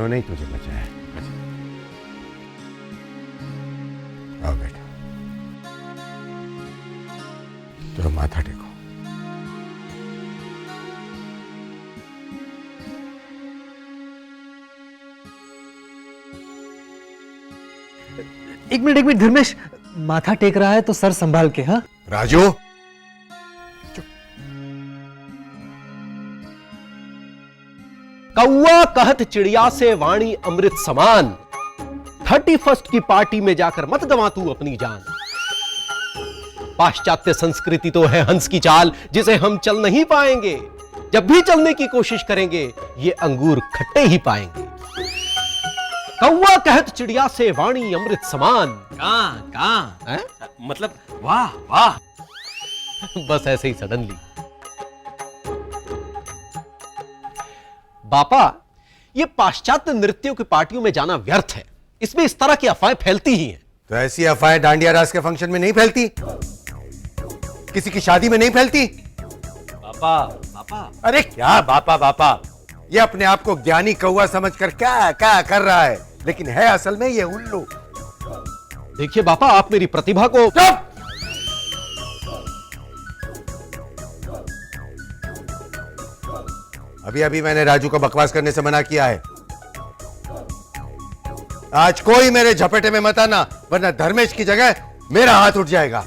इन्होंने ही तुझे बचाया। आओ बेटा, चलो माथा टेको। एक मिनट धर्मेश, माथा टेक रहा है तो सर संभाल के। हाँ राजू, कौआ कहत चिड़िया से वाणी अमृत समान, 31 की पार्टी में जाकर मत गंवा तू अपनी जान। पाश्चात्य संस्कृति तो है हंस की चाल, जिसे हम चल नहीं पाएंगे। जब भी चलने की कोशिश करेंगे ये अंगूर खट्टे ही पाएंगे। कौआ कहत चिड़िया से वाणी अमृत समान। कहां मतलब वाह वाह। बस ऐसे ही सडनली। बापा, ये पाश्चात्य नृत्यों की पार्टियों में जाना व्यर्थ है। इसमें इस तरह की अफवाहें फैलती ही हैं। तो ऐसी अफवाहें डांडिया रास के फंक्शन में नहीं फैलती? किसी की शादी में नहीं फैलती? पापा पापा। अरे क्या बापा बापा, ये अपने आप को ज्ञानी कौआ समझकर क्या क्या कर रहा है, लेकिन है असल में ये उल्लू। देखिए बापा, आप मेरी प्रतिभा को। चुप! अभी अभी मैंने राजू को बकवास करने से मना किया है। आज कोई मेरे झपेटे में मत आना, वरना धर्मेश की जगह मेरा हाथ उठ जाएगा।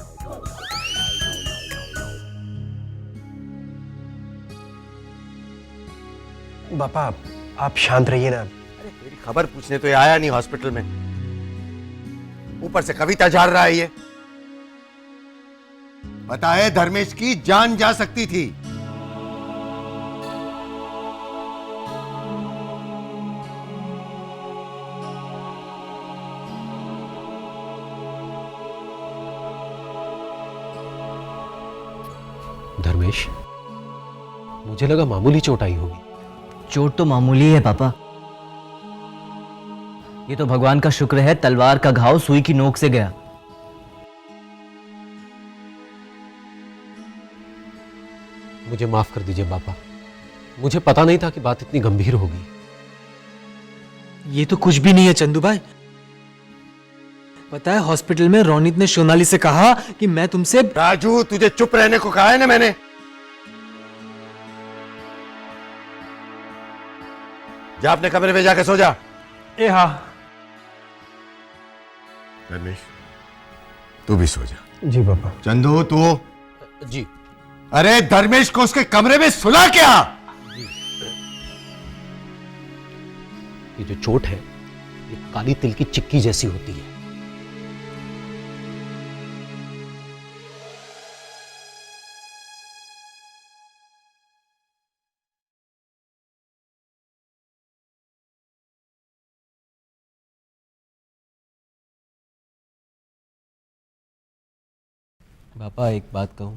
बापा आप शांत रहिए ना। अरे मेरी खबर पूछने तो ये आया नहीं हॉस्पिटल में, ऊपर से कविता झाड़ रहा है ये। पता है धर्मेश की जान जा सकती थी। धर्मेश, मुझे लगा मामूली चोट आई होगी। चोट तो मामूली है पापा। ये तो भगवान का शुक्र है तलवार का घाव सुई की नोक से गया। मुझे माफ कर दीजिए बापा, मुझे पता नहीं था कि बात इतनी गंभीर होगी। ये तो कुछ भी नहीं है चंदू भाई। पता है हॉस्पिटल में रोनित ने सोनाली से कहा कि मैं तुमसे। राजू, तुझे चुप रहने को कहा है ना मैंने। जा अपने कमरे में जाके सो जा। ए हाँ। धर्मेश, तू भी सो जा। जी पापा। चंदू तू। जी। अरे धर्मेश को उसके कमरे में सुला क्या? ये जो चोट है ये काली तिल की चिक्की जैसी होती है। पापा एक बात कहूं,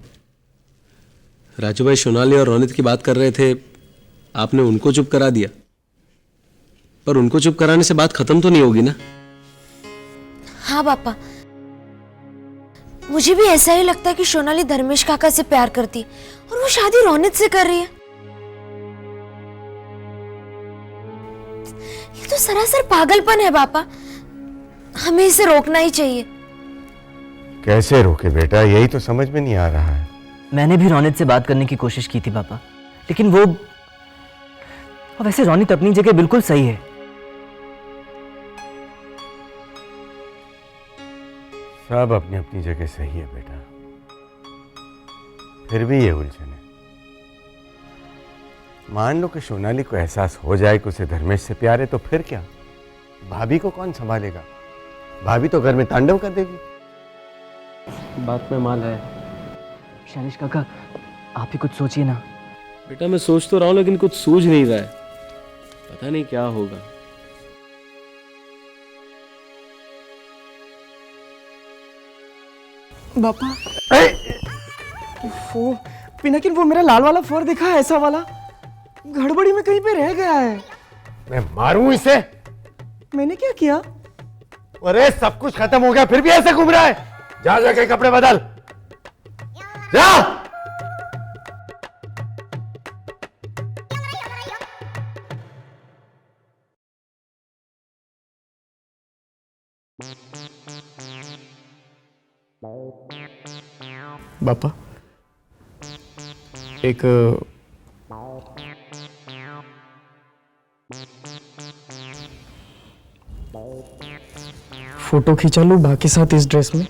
राजू भाई सोनाली और रोनित की बात कर रहे थे, आपने उनको चुप करा दिया। पर उनको चुप कराने से बात खत्म तो नहीं होगी ना? हाँ पापा, मुझे भी ऐसा ही लगता है कि सोनाली धर्मेश काका से प्यार करती है और वो शादी रोनित से कर रही है। ये तो सरासर पागलपन है पापा, हमें इसे रोकना ही चाहिए। कैसे रोके बेटा, यही तो समझ में नहीं आ रहा है। मैंने भी रोनित से बात करने की कोशिश की थी पापा, लेकिन वो वैसे रोनित अपनी जगह बिल्कुल सही है। सब अपनी अपनी जगह सही है बेटा, फिर भी ये उलझन है। मान लो कि सोनाली को एहसास हो जाए कि उसे धर्मेश से प्यार है, तो फिर क्या? भाभी को कौन संभालेगा? भाभी तो घर में तांडव कर देगी। बात में माल है। शैलेश काका, आप ही कुछ सोचिए ना। बेटा मैं सोच तो रहा हूं, लेकिन कुछ सूझ नहीं रहा है। पता नहीं क्या होगा। बापा वो पिनाकिन, वो मेरा लाल वाला फर दिखा है, ऐसा वाला गड़बड़ी में कहीं पे रह गया है। मैं मारूं इसे? मैंने क्या किया? अरे सब कुछ खत्म हो गया फिर भी ऐसे घूम रहा है। जा जाके कपड़े बदल जा। बापा एक फोटो खींचा लूं बाकी साथ इस ड्रेस में।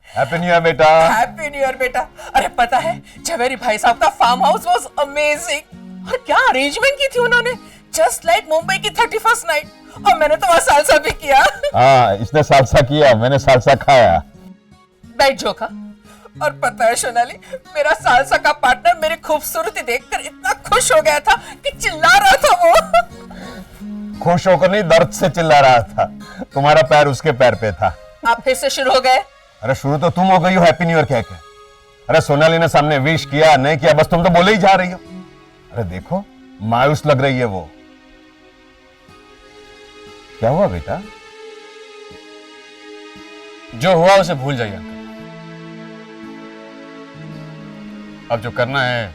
हैप्पी न्यू ईयर बेटा। हैप्पी न्यू ईयर बेटा। अरे पता है झवेरी भाई साहब का फार्म हाउस वाज अमेजिंग। और क्या अरेंजमेंट की थी उन्होंने, जस्ट लाइक मुंबई की 31st नाइट। और मैंने तो वहाँ सालसा भी किया। हाँ, इसने सालसा किया, मैंने सालसा खाया। बैठ जोखा। और पता है सोनाली, मेरा सालसा का पार्टनर मेरी खूबसूरती देखकर इतना खुश हो गया था कि चिल्ला रहा था वो। खुश होकर नहीं, दर्द से चिल्ला रहा था। तुम्हारा पैर उसके पैर पे था। आप फिर से शुरू हो गए। अरे शुरू तो तुम हो गई हो हैप्पी न्यू ईयर कह के। अरे सोनाली ने सामने विश किया नहीं किया, बस तुम तो बोले ही जा रही हो। अरे देखो मायूस लग रही है वो। क्या हुआ बेटा? जो हुआ उसे भूल जाइए अंकल। अब जो करना है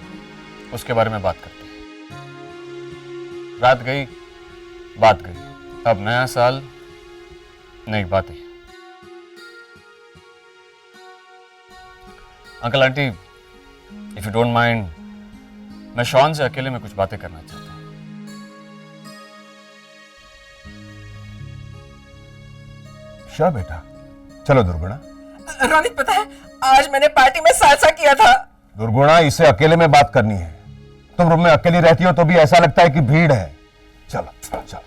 उसके बारे में बात करते हैं। रात गई बात गई, अब नया साल नई बातें। Uncle aunty, if you don't mind, मैं शॉन से अकेले में कुछ बातें करना चाहता हूं। श्योर बेटा, चलो दुर्गुणा। रोनित पता है आज मैंने पार्टी में सालसा किया था। दुर्गुणा, इसे अकेले में बात करनी है। तुम रूम में अकेली रहती हो तो भी ऐसा लगता है कि भीड़ है। चलो चलो।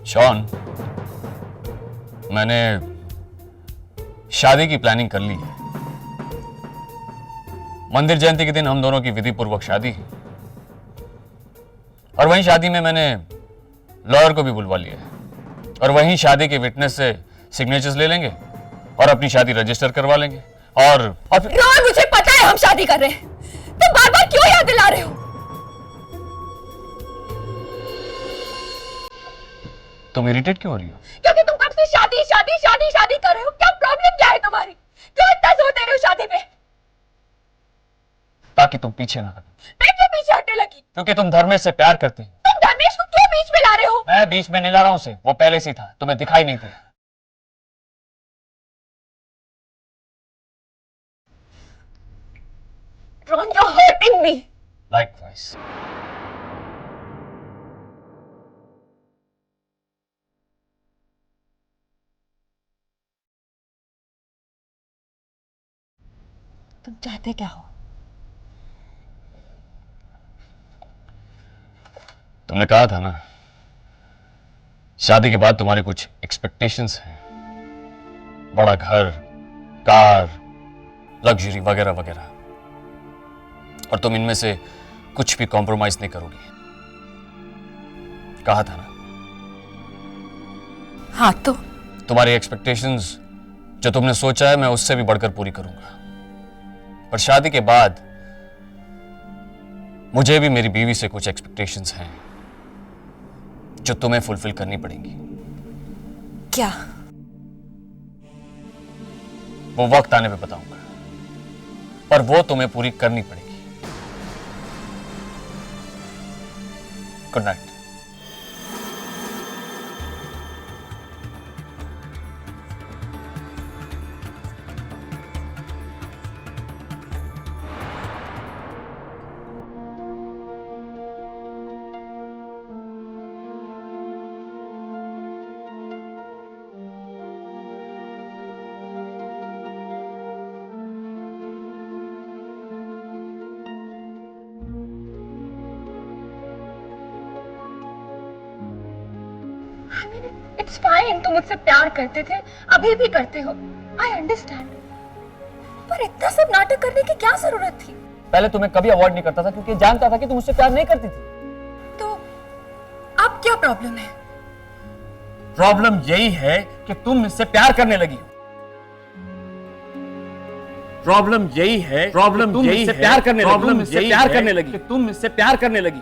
शॉन, मैंने शादी की प्लानिंग कर ली है। मंदिर जयंती के दिन हम दोनों की विधि पूर्वक शादी है। और वहीं शादी में मैंने लॉयर को भी बुलवा लिया है। और वहीं शादी के विटनेस से सिग्नेचर्स ले लेंगे और अपनी शादी रजिस्टर करवा लेंगे। और रोहन, मुझे पता है हम शादी कर रहे हैं। तुम बार बार क्यों याद दिला रहे हो? तुम इरिटेट क्यों हो रही हो? क्योंकि तुम कब से शादी शादी शादी शादी कर रहे हो। क्या प्रॉब्लम क्या है तुम्हारी? क्यों इतना जोर दे रहे हो शादी पे? ताकि तुम पीछे ना हटो। मैं क्यों पीछे हटने लगी? क्योंकि तुम धर्मेश से प्यार करते हो। तुम धर्मेश को क्यों बीच में ला रहे हो? मैं बीच में नहीं ला रहा हूं उसे, वो पहले से ही था, तुम्हें दिखाई नहीं दिया। Ron, you're hurting me. Likewise. तुम चाहते क्या हो? तुमने कहा था ना, शादी के बाद तुम्हारे कुछ एक्सपेक्टेशंस हैं। बड़ा घर, कार, लग्जरी वगैरह वगैरह। और तुम इनमें से कुछ भी कॉम्प्रोमाइज नहीं करोगी, कहा था ना। हाँ तो तुम्हारी एक्सपेक्टेशंस जो तुमने सोचा है मैं उससे भी बढ़कर पूरी करूंगा। पर शादी के बाद मुझे भी मेरी बीवी से कुछ एक्सपेक्टेशंस हैं जो तुम्हें फुलफिल करनी पड़ेंगी। क्या? वो वक्त आने पे बताऊंगा, पर वो तुम्हें पूरी करनी पड़ेगी। Good night. इट्स फाइन, तुम मुझसे प्यार करते थे, अभी भी करते हो, आई अंडरस्टैंड, पर इतना सब नाटक करने की क्या जरूरत थी? पहले तुम्हें कभी अवॉइड नहीं करता था क्योंकि जानता था कि तुम मुझसे प्यार नहीं करती थी। तो अब क्या प्रॉब्लम है? प्रॉब्लम यही है कि तुम मुझसे प्यार करने लगी हो। प्रॉब्लम यही है, प्रॉब्लम यही है, प्यार करने लगी, तुम मुझसे प्यार करने लगी, तुम मुझसे प्यार करने लगी।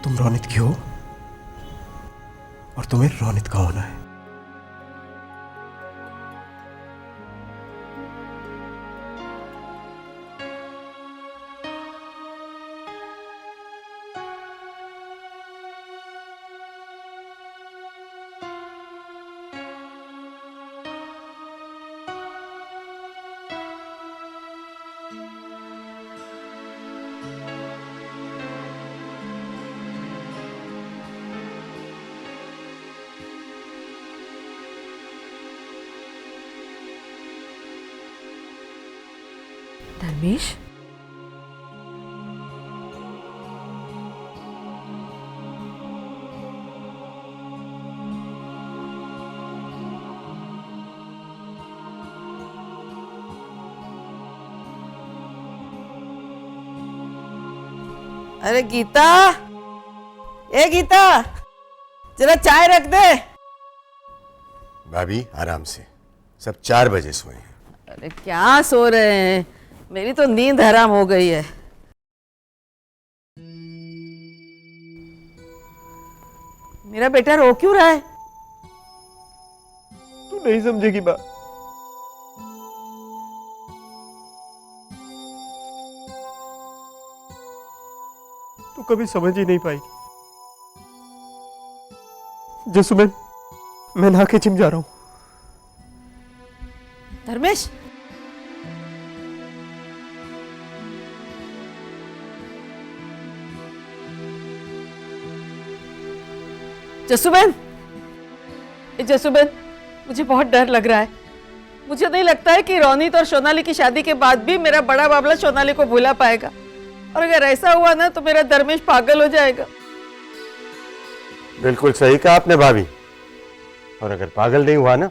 तुम रोनित की हो और तुम्हें रोनित का होना है। धर्मेश, अरे गीता, ए गीता, जरा चाय रख दे। भाभी आराम से, सब 4 बजे सोए हैं। अरे क्या सो रहे हैं, मेरी तो नींद हराम हो गई है। मेरा बेटा रो क्यों रहा है? तू नहीं समझेगी बात। तू कभी समझ ही नहीं पाएगी। जसुमैन, मैं नहा के जिम जा रहा हूं। धर्मेश, जसुबेन, जसुबेन, मुझे बहुत डर लग रहा है। मुझे नहीं लगता है कि रोनित और सोनाली की शादी के बाद भी मेरा बड़ा बाबला सोनाली को भुला पाएगा, और अगर ऐसा हुआ ना तो मेरा धर्मेश पागल हो जाएगा। बिल्कुल सही कहा आपने भाभी, और अगर पागल नहीं हुआ ना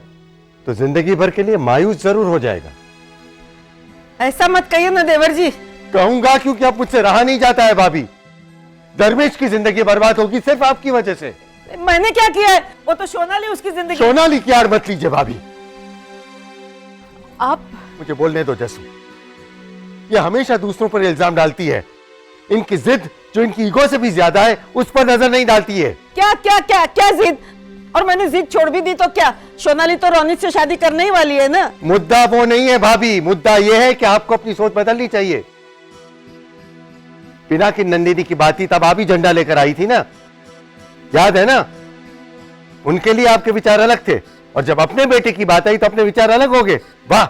तो जिंदगी भर के लिए मायूस जरूर हो जाएगा। ऐसा मत कहिए ना देवर जी। कहूंगा क्योंकि अब मुझसे रहा नहीं जाता है भाभी। धर्मेश की जिंदगी बर्बाद होगी सिर्फ आपकी वजह से। मैंने क्या किया है? वो तो सोनाली उसकी जिंदगी। सोनाली की यार मत लीजिए भाभी। आप मुझे बोलने दो जसू। ये हमेशा दूसरों पर इल्जाम डालती है। इनकी जिद जो इनकी ईगो से भी ज्यादा है उस पर नजर नहीं डालती है। क्या क्या क्या क्या जिद? और मैंने जिद छोड़ भी दी तो क्या? सोनाली तो रोनित से शादी करने ही वाली है ना। मुद्दा वो नहीं है भाभी, मुद्दा ये है कि आपको अपनी सोच बदलनी चाहिए। पिनाकी नंदिनी की बात थी तब आप ही झंडा लेकर आई थी ना, याद है ना? उनके लिए आपके विचार अलग थे, और जब अपने बेटे की बात आई तो अपने विचार अलग हो गए। वाह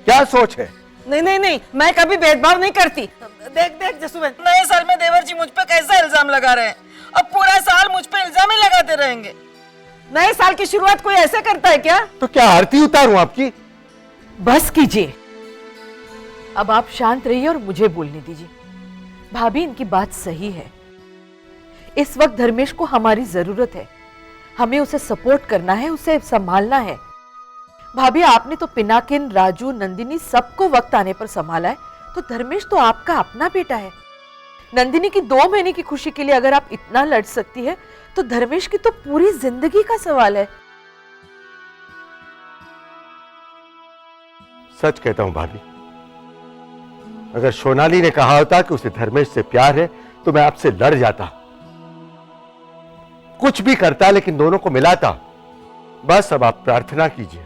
क्या सोच है। नहीं नहीं नहीं, मैं कभी भेदभाव नहीं करती। देख देख जसुबेन, नए साल में देवर जी मुझ पे कैसा इल्जाम लगा रहे हैं। अब पूरा साल मुझ पे इल्जाम ही लगाते रहेंगे। नए साल की शुरुआत कोई ऐसे करता है क्या? तो क्या आरती उतारूं आपकी? बस कीजिए, अब आप शांत रहिए और मुझे बोलने दीजिए। भाभी, इनकी बात सही है। इस वक्त धर्मेश को हमारी जरूरत है। हमें उसे सपोर्ट करना है, उसे संभालना है। भाभी, आपने तो पिनाकिन, राजू, नंदिनी सबको वक्त आने पर संभाला है, तो धर्मेश तो आपका अपना बेटा है। नंदिनी की 2 महीने की खुशी के लिए अगर आप इतना लड़ सकती है तो धर्मेश की तो पूरी जिंदगी का सवाल है। सच कहता हूं भाभी, अगर सोनाली ने कहा होता कि उसे धर्मेश से प्यार है तो मैं आपसे लड़ जाता, कुछ भी करता, लेकिन दोनों को मिलाता। बस अब आप प्रार्थना कीजिए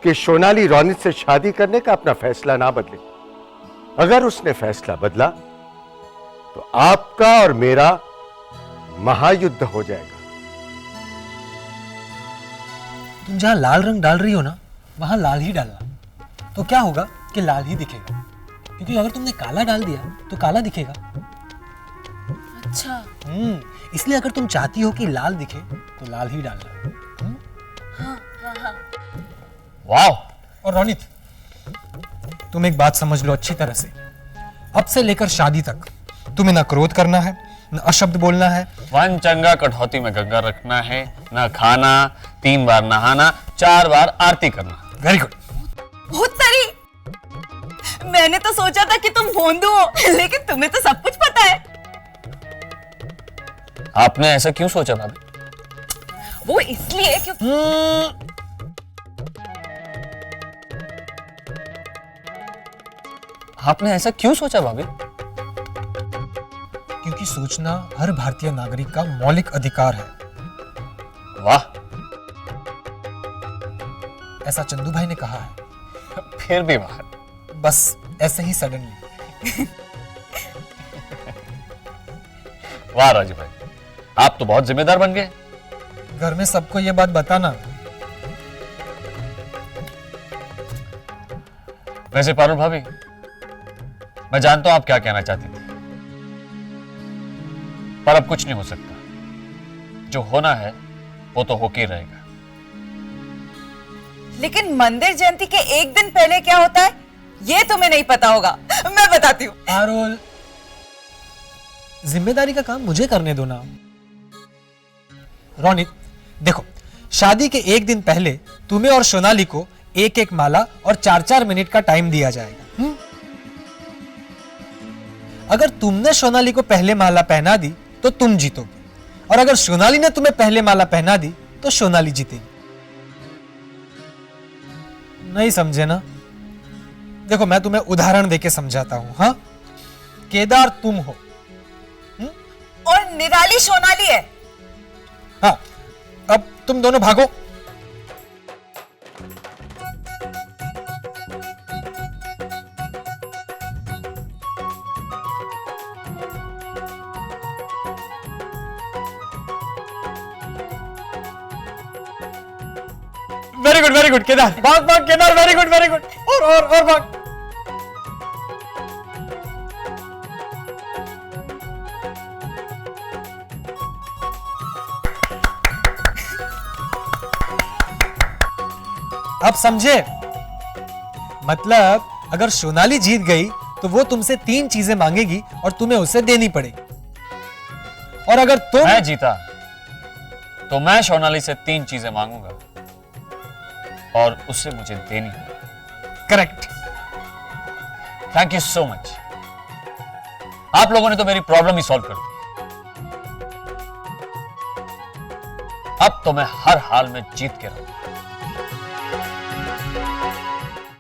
कि सोनाली रोनित से शादी करने का अपना फैसला ना बदले। अगर उसने फैसला बदला तो आपका और मेरा महायुद्ध हो जाएगा। तुम जहां लाल रंग डाल रही हो ना, वहां लाल ही डालना, तो क्या होगा कि लाल ही दिखेगा। क्योंकि अगर तुमने काला डाल दिया तो काला दिखेगा। अच्छा। इसलिए अगर तुम चाहती हो कि लाल दिखे तो लाल ही डालना। वाह। और रोनित, तुम एक बात समझ लो अच्छी तरह से, अब से लेकर शादी तक तुम्हें ना क्रोध करना है, न अशब्द बोलना है। वन चंगा कठौती में गंगा रखना है, ना खाना, 3 बार नहाना, 4 बार आरती करना। Very good. बहुत सारी। मैंने तो सोचा था कि तुम भोंदू हो, लेकिन तुम्हें तो सब कुछ पता है। आपने ऐसा क्यों सोचा भाभी? वो इसलिए क्योंकि आपने ऐसा क्यों सोचा भाभी? क्योंकि सोचना हर भारतीय नागरिक का मौलिक अधिकार है। वाह। ऐसा चंदू भाई ने कहा है। फिर भी वाह। बस ऐसे ही सडनली। वाह राजू भाई, आप तो बहुत जिम्मेदार बन गए। घर में सबको ये बात बताना। वैसे पारुल भाभी, मैं जानता हूं आप क्या कहना चाहती थी, पर अब कुछ नहीं हो सकता। जो होना है वो तो होके ही रहेगा। लेकिन मंदिर जयंती के एक दिन पहले क्या होता है ये तुम्हें नहीं पता होगा। मैं बताती हूँ। पारुल, जिम्मेदारी का काम मुझे करने दो ना। रोनित देखो, शादी के एक दिन पहले तुम्हें और सोनाली को एक एक माला और 4-4 मिनट का टाइम दिया जाएगा। अगर तुमने सोनाली को पहले माला पहना दी तो तुम जीतोगे, और अगर सोनाली ने तुम्हें पहले माला पहना दी तो सोनाली जीतेगी। नहीं समझे ना? देखो मैं तुम्हें उदाहरण देके समझाता हूं। हाँ, केदार तुम हो और निराली सोनाली है। हाँ, अब तुम दोनों भागो। वेरी गुड केदार, भाग भाग केदार, वेरी गुड। और भाग। अब समझे? मतलब अगर सोनाली जीत गई तो वो तुमसे 3 चीजें मांगेगी और तुम्हें उसे देनी पड़ेगी, और अगर तुम मैं जीता तो मैं सोनाली से 3 चीजें मांगूंगा और उसे मुझे देनी होगी। Correct. Thank you so much. आप लोगों ने तो मेरी प्रॉब्लम ही सॉल्व कर दी। अब तो मैं हर हाल में जीत के रहूंगा।